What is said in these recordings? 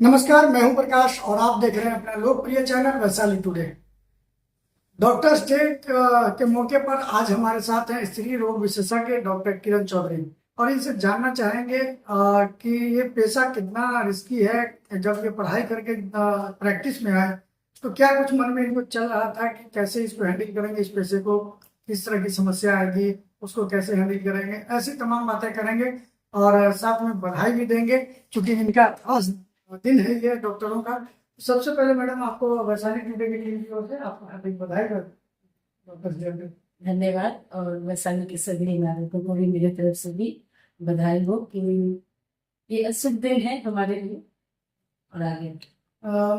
नमस्कार, मैं हूं प्रकाश और आप देख रहे हैं अपना लोकप्रिय channel Vaishali today. Doctors day के मौके पर आज हमारे साथ हैं स्त्री रोग विशेषज्ञ डॉक्टर किरण चौधरी और इनसे जानना चाहेंगे कि ये पेशा कितना रिस्की है। जब ये पढ़ाई करके प्रैक्टिस में आए तो क्या कुछ मन में इनको चल रहा था कि कैसे इसको हैंडल करेंगे, इस पेशे को किस तरह की समस्या आएगी, उसको कैसे हैंडल करेंगे, ऐसी तमाम बातें करेंगे और साथ में बधाई भी देंगे क्योंकि इनका खास दिन है ये डॉक्टरों का। सबसे पहले मैडम आपको वैशाली टुडे की टीम की ओर से आपको हार्दिक बधाई डॉक्टर जी। धन्यवाद। और वैशाली के सभी नागरिकों को भी मेरी तरफ से भी बधाई हो कि ये अशुभ दिन है हमारे लिए। और आगे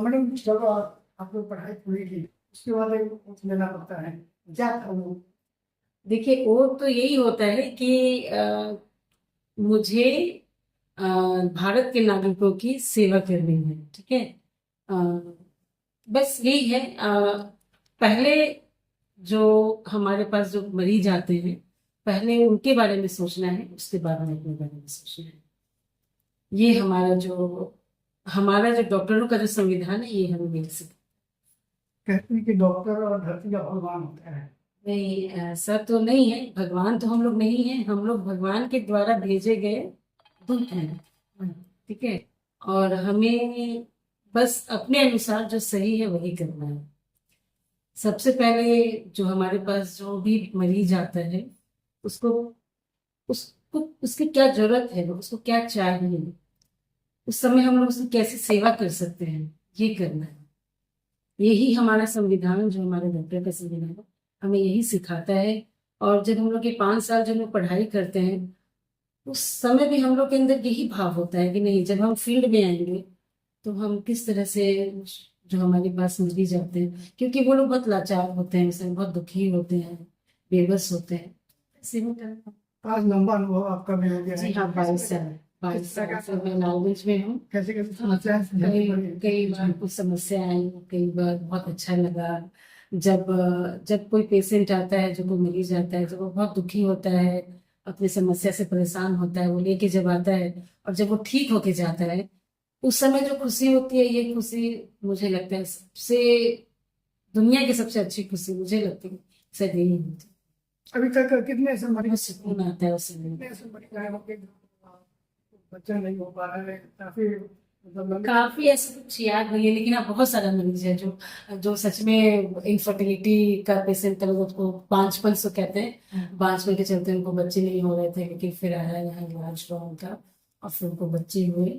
मैडम जब आप लोग पढ़ाई पूरी की उसके बाद एक कुछ लेना पड़ता है, क्या था वो? देखिए, वो तो यही होता है कि मुझे भारत के नागरिकों की सेवा करनी है। ठीक है, बस यही है। पहले जो हमारे पास जो मरीज आते हैं, पहले उनके बारे में सोचना है, उसके बाद में अपने बारे में सोचना है। ये हमारा जो डॉक्टरों का जो संविधान है, ये हमें मिल सके। कहते हैं कि डॉक्टर और धरती का भगवान होता है। नहीं, ऐसा तो नहीं है। भगवान तो हम लोग नहीं है, हम लोग भगवान के द्वारा भेजे गए दूत हैं। ठीक है, और हमें बस अपने अनुसार जो सही है वही करना है। सबसे पहले जो हमारे पास जो भी मरीज आता है, उसको उसको उसकी क्या जरूरत है, उसको क्या चाहिए, उस समय हम लोग उसकी कैसे सेवा कर सकते हैं, ये करना है। यही हमारा संविधान, जो हमारे डॉक्टर का संविधान है, हमें यही सिखाता है। और जब हम लोग ये 5 साल जब लोग पढ़ाई करते हैं, उस समय भी हम लोग के अंदर यही भाव होता है कि नहीं, जब हम फील्ड में आएंगे तो हम किस तरह से जो हमारे पास मरीज जाते हैं, क्योंकि वो लोग बहुत लाचार होते हैं, उसमें बहुत दुखी होते हैं, बेबस होते हैं। ऐसे में आज लंबा अनुभव आपका भी हो गया जी है। हाँ, 22 साल से मैं नॉलेज में हूँ। कैसे कैसे समस्या कई बार कुछ समस्या आई, कई बार बहुत अच्छा लगा। जब जब कोई पेशेंट आता है, जो कोई मरीज आता है, जब वो बहुत दुखी होता है, अपनी समस्या से परेशान होता है, वो लेके जब आता है और जब वो ठीक होके जाता है, उस समय जो खुशी होती है, ये खुशी मुझे लगता है सबसे, दुनिया की सबसे अच्छी खुशी मुझे लगती है शायद यही होती अभी तक कितने ऐसे है। बहुत मरीज सुकून आता है उस समय। कितने ऐसे मरीज आए होंगे बच्चा नहीं हो पा रहा है, काफी मतलब काफी ऐसे कुछ याद नहीं है, लेकिन हाँ, बहुत सारा मरीज है जो जो सच में इनफर्टिलिटी का पेशेंट था, लोग उसको बांझपन से कहते हैं। बांझपन के चलते उनको बच्चे नहीं हो रहे थे, लेकिन फिर आया यहाँ इलाज हुआ उनका और फिर उनको बच्चे हुए।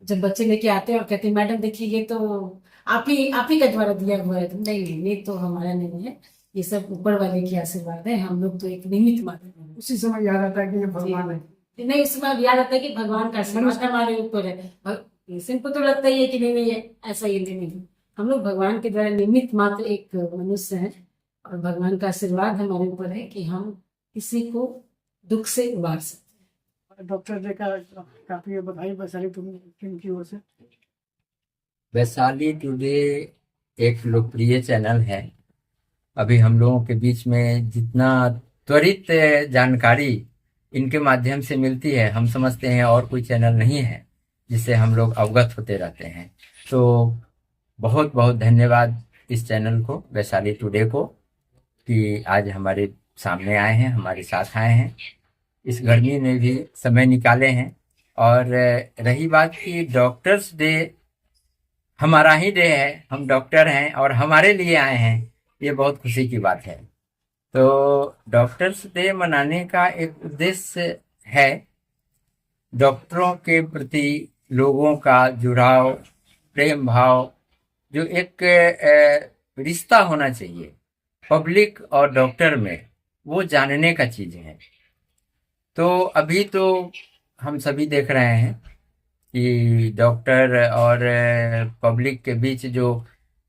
जब बच्चे लेके आते हैं और कहते हैं मैडम देखिए, ये तो आप ही का द्वारा दिया हुआ है। तो नहीं नहीं, ये तो हमारा नहीं है, ये सब ऊपर वाले की आशीर्वाद है, हम लोग तो एक निमित्त मात्र हैं। उसी समय याद आता है कि ये भगवान है। नहीं, उस समय याद आता है कि भगवान का आशीर्वाद हमारे ऊपर है। पेशेंट को तो लगता ही है कि नहीं नहीं, ये ऐसा ही नहीं, हम लोग भगवान के द्वारा निमित्त मात्र एक मनुष्य है, और भगवान का आशीर्वाद हमारे ऊपर है कि हम किसी को दुख से उबार सकते हैं। डॉक्टर जी का काफी बधाई वैशाली टीम की ओर से। वैशाली टुडे एक लोकप्रिय चैनल है। अभी हम लोगों के बीच में जितना त्वरित जानकारी इनके माध्यम से मिलती है, हम समझते हैं और कोई चैनल नहीं है जिससे हम लोग अवगत होते रहते हैं। तो बहुत बहुत धन्यवाद इस चैनल को, वैशाली टुडे को, कि आज हमारे सामने आए हैं, हमारे साथ आए हैं, इस गर्मी में भी समय निकाले हैं। और रही बात कि डॉक्टर्स डे हमारा ही डे है, हम डॉक्टर हैं और हमारे लिए आए हैं, ये बहुत खुशी की बात है। तो डॉक्टर्स डे मनाने का एक उद्देश्य है डॉक्टरों के प्रति लोगों का जुड़ाव, प्रेम भाव, जो एक रिश्ता होना चाहिए पब्लिक और डॉक्टर में, वो जानने का चीज है। तो अभी तो हम सभी देख रहे हैं कि डॉक्टर और पब्लिक के बीच जो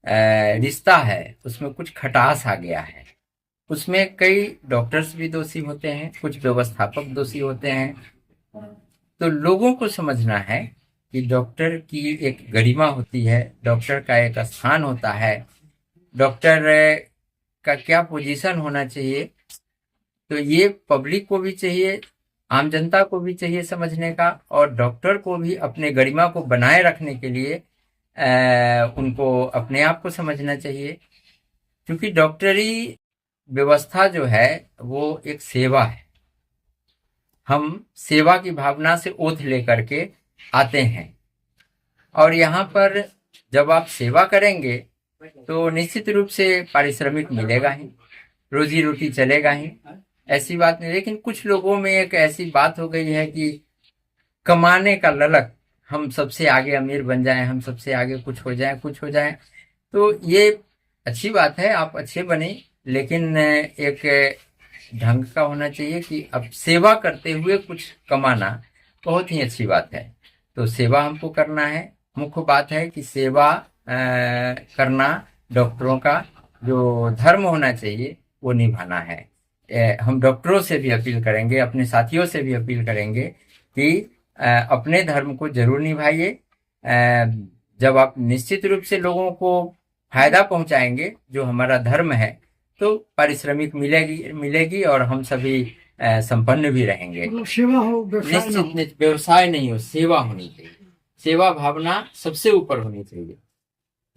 रिश्ता है उसमें कुछ खटास आ गया है। उसमें कई डॉक्टर्स भी दोषी होते हैं, कुछ व्यवस्थापक दोषी होते हैं। तो लोगों को समझना है कि डॉक्टर की एक गरिमा होती है, डॉक्टर का एक स्थान होता है, डॉक्टर का क्या पोजीशन होना चाहिए। तो ये पब्लिक को भी चाहिए, आम जनता को भी चाहिए समझने का, और डॉक्टर को भी अपने गरिमा को बनाए रखने के लिए उनको अपने आप को समझना चाहिए, क्योंकि डॉक्टरी व्यवस्था जो है वो एक सेवा है। हम सेवा की भावना से ओथ लेकर के आते हैं, और यहाँ पर जब आप सेवा करेंगे तो निश्चित रूप से पारिश्रमिक मिलेगा ही, रोजी रोटी चलेगा ही, ऐसी बात नहीं। लेकिन कुछ लोगों में एक ऐसी बात हो गई है कि कमाने का ललक, हम सबसे आगे अमीर बन जाएं, हम सबसे आगे कुछ हो जाएं। तो ये अच्छी बात है, आप अच्छे बने, लेकिन एक ढंग का होना चाहिए कि अब सेवा करते हुए कुछ कमाना बहुत ही अच्छी बात है। तो सेवा हमको करना है। मुख्य बात है कि सेवा करना डॉक्टरों का जो धर्म होना चाहिए वो निभाना है। हम डॉक्टरों से भी अपील करेंगे, अपने साथियों से भी अपील करेंगे कि अपने धर्म को जरूर निभाइए। जब आप निश्चित रूप से लोगों को फायदा पहुंचाएंगे, जो हमारा धर्म है, तो पारिश्रमिक मिलेगी और हम सभी संपन्न भी रहेंगे। मतलब सेवा हो, व्यवसाय ना हो। निश्चित व्यवसाय नहीं हो, सेवा होनी चाहिए। सेवा भावना सबसे ऊपर होनी चाहिए।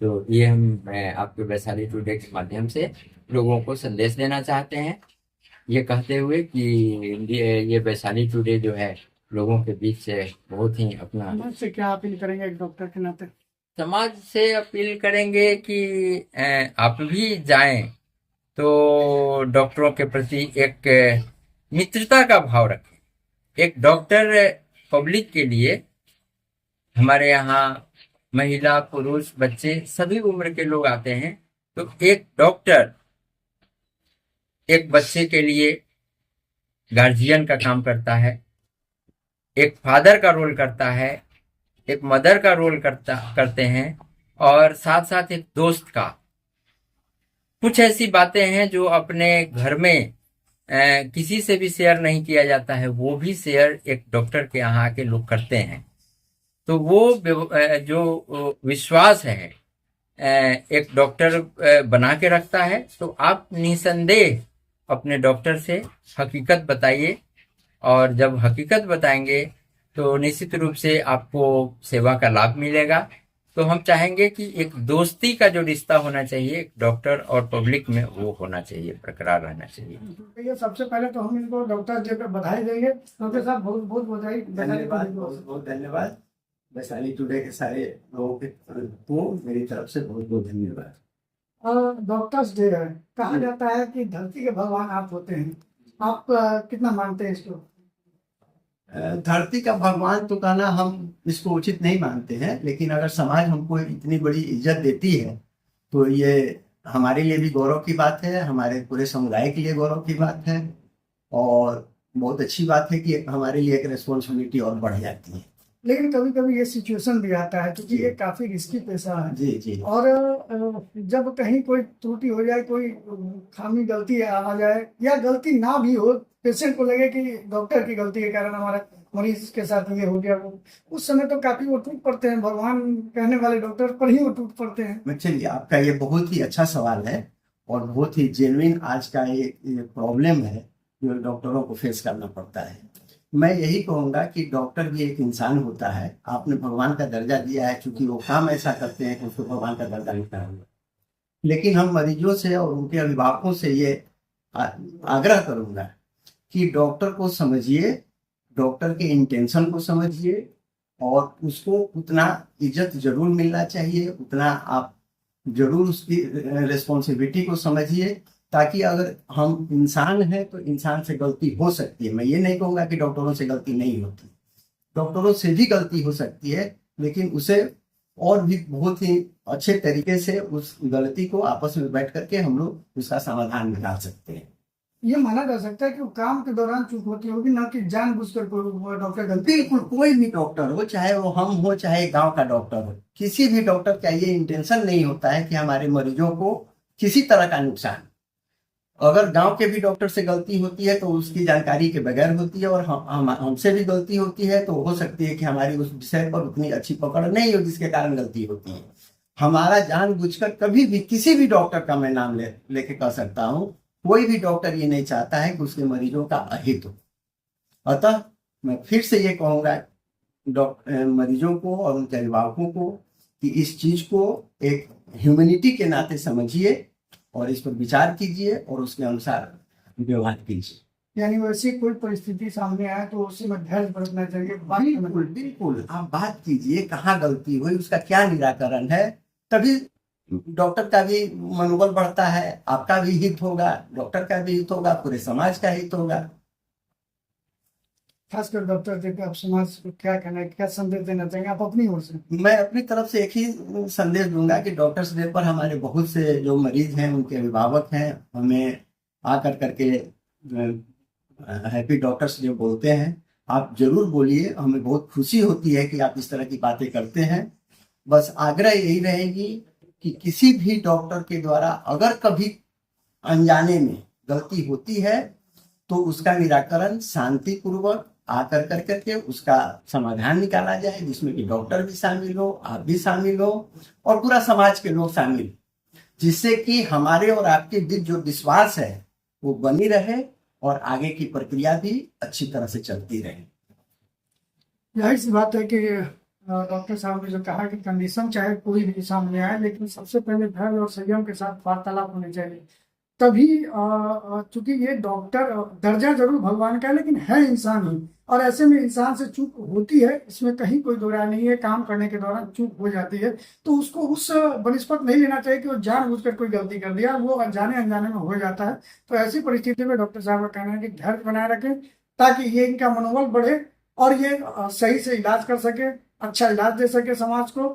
तो ये हम आपके वैशाली टुडे के माध्यम से लोगों को संदेश देना चाहते हैं, ये कहते हुए कि ये वैशाली टुडे जो है लोगों के बीच से बहुत ही अपना। समाज से क्या अपील करेंगे एक डॉक्टर के नाते? समाज से अपील करेंगे कि आप भी जाएं तो डॉक्टरों के प्रति एक मित्रता का भाव रखें। एक डॉक्टर पब्लिक के लिए, हमारे यहाँ महिला पुरुष बच्चे सभी उम्र के लोग आते हैं, तो एक डॉक्टर एक बच्चे के लिए गार्जियन का काम करता है, एक फादर का रोल करता है, एक मदर का रोल करते हैं, और साथ साथ एक दोस्त का। कुछ ऐसी बातें हैं जो अपने घर में किसी से भी शेयर नहीं किया जाता है, वो भी शेयर एक डॉक्टर के यहाँ आके लोग करते हैं। तो वो जो विश्वास है एक डॉक्टर बना के रखता है। तो आप निसंदेह अपने डॉक्टर से हकीकत बताइए, और जब हकीकत बताएंगे तो निश्चित रूप से आपको सेवा का लाभ मिलेगा। तो हम चाहेंगे कि एक दोस्ती का जो रिश्ता होना चाहिए डॉक्टर और पब्लिक में, वो होना चाहिए, बरकरार रहना चाहिए। ये सबसे पहले तो हम इनको डॉक्टर डे पे बधाई देंगे। डॉक्टर साहब बहुत बहुत बधाई। धन्यवाद, बहुत बहुत धन्यवाद। वैशाली टुडे के सारे लोगों को मेरी तरफ से बहुत बहुत धन्यवाद। डॉक्टर्स डे है, कहा जाता है कि धरती के भगवान आप होते हैं। आप कितना मानते हैं इसको? धरती का भगवान तो कहना हम इसको उचित नहीं मानते हैं, लेकिन अगर समाज हमको इतनी बड़ी इज्जत देती है तो ये हमारे लिए भी गौरव की बात है, हमारे पूरे समुदाय के लिए गौरव की बात है, और बहुत अच्छी बात है कि हमारे लिए एक रिस्पॉन्सिबिलिटी और बढ़ जाती है। लेकिन कभी कभी ये सिचुएशन भी आता है, क्योंकि ये काफी रिस्की पेशा है। जी जी। और जब कहीं कोई त्रुटि हो जाए, कोई खामी गलती आ जाए, या गलती ना भी हो, पेशेंट को लगे कि डॉक्टर की गलती के कारण हमारे मरीज के साथ ये हो गया, वो उस समय तो काफी वो टूट पड़ते हैं। भगवान कहने वाले डॉक्टर पर ही वो टूट पड़ते हैं। चलिए, आपका ये बहुत ही अच्छा सवाल है और बहुत ही जेन्युइन आज का ये प्रॉब्लम है जो डॉक्टरों को फेस करना पड़ता है। मैं यही कहूँगा कि डॉक्टर भी एक इंसान होता है। आपने भगवान का दर्जा दिया है, क्योंकि वो काम ऐसा करते हैं कि उसको भगवान का दर्जा मिलता है। लेकिन हम मरीजों से और उनके अभिभावकों से ये आग्रह करूँगा कि डॉक्टर को समझिए, डॉक्टर के इंटेंशन को समझिए, और उसको उतना इज्जत जरूर मिलना चाहिए, उतना आप जरूर उसकी रिस्पॉन्सिबिलिटी को समझिए, ताकि अगर हम इंसान हैं तो इंसान से गलती हो सकती है। मैं ये नहीं कहूँगा कि डॉक्टरों से गलती नहीं होती, डॉक्टरों से भी गलती हो सकती है, लेकिन उसे और भी बहुत ही अच्छे तरीके से उस गलती को आपस में बैठ करके हम लोग उसका समाधान निकाल सकते हैं। ये माना जा सकता है कि वो काम के दौरान चूक होती होगी, ना कि जानबूझकर कोई डॉक्टर गलती। बिल्कुल, कोई भी डॉक्टर हो, चाहे वो हम हो चाहे गांव का डॉक्टर हो, किसी भी डॉक्टर का ये इंटेंशन नहीं होता है कि हमारे मरीजों को किसी तरह का नुकसान। अगर गांव के भी डॉक्टर से गलती होती है तो उसकी जानकारी के बगैर होती है, और हमसे भी गलती होती है तो हो सकती है कि हमारी उस विषय पर उतनी अच्छी पकड़ नहीं हो, जिसके कारण गलती होती है। हमारा जानबूझकर कभी भी किसी भी डॉक्टर का मैं नाम लेके कह सकता हूँ, कोई भी डॉक्टर ये नहीं चाहता है कि उसके मरीजों का अहित हो। अतः मैं फिर से ये कहूँगा मरीजों को और उनके अभिभावकों को कि इस चीज को एक ह्यूमैनिटी के नाते समझिए और इस पर विचार कीजिए और उसके अनुसार व्यवहार कीजिए। यानी वैसी कोई परिस्थिति सामने आए तो उसी में धैर्य बरतना चाहिए। बिल्कुल बिल्कुल, आप बात कीजिए कहाँ गलती हुई, उसका क्या निराकरण है, तभी डॉक्टर का भी मनोबल बढ़ता है, आपका भी हित होगा, डॉक्टर का भी हित होगा, पूरे समाज का हित होगा। खासकर डॉक्टर जी आप समाज को क्या कहना है, क्या संदेश देना चाहेंगे आप अपनी ओर से? मैं अपनी तरफ से एक ही संदेश दूंगा कि डॉक्टर्स डे पर हमारे बहुत से जो मरीज हैं, उनके अभिभावक हैं, हमें आकर करके हैप्पी डॉक्टर्स डे बोलते हैं। आप जरूर बोलिए, हमें बहुत खुशी होती है कि आप इस तरह की बातें करते हैं। बस आग्रह यही रहेगी कि किसी भी डॉक्टर के द्वारा अगर कभी अनजाने में गलती होती है तो उसका निराकरण शांतिपूर्वक आकर कर करके उसका समाधान निकाला जाए, जिसमें कि डॉक्टर भी शामिल हो, आप भी शामिल हो और पूरा समाज के लोग शामिल हो, जिससे कि हमारे और आपके बीच जो विश्वास है वो बनी रहे और आगे की प्रक्रिया भी अच्छी तरह से चलती रहे। जाहिर सी बात है कि डॉक्टर साहब ने जो कहा कि कंडीशन चाहे कोई भी सामने आए, लेकिन सबसे पहले धैर्य और संयम के साथ वार्तालाप होनी चाहिए। तभी चूंकि ये डॉक्टर दर्जा जरूर भगवान का है, लेकिन है इंसान ही, और ऐसे में इंसान से चूक होती है, इसमें कहीं कोई दो राय नहीं है। काम करने के दौरान चूक हो जाती है तो उसको उस बनिस्पत नहीं लेना चाहिए कि वो जानबूझकर कोई गलती कर दिया, वो अनजाने अनजाने में हो जाता है। तो ऐसी परिस्थिति में डॉक्टर साहब का कहना है कि धैर्य बनाए रखें ताकि ये इनका मनोबल बढ़े और ये सही से इलाज कर सके, अच्छा इलाज दे सके समाज को।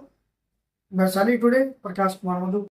वैशाली टुडे, प्रकाश कुमार मधु।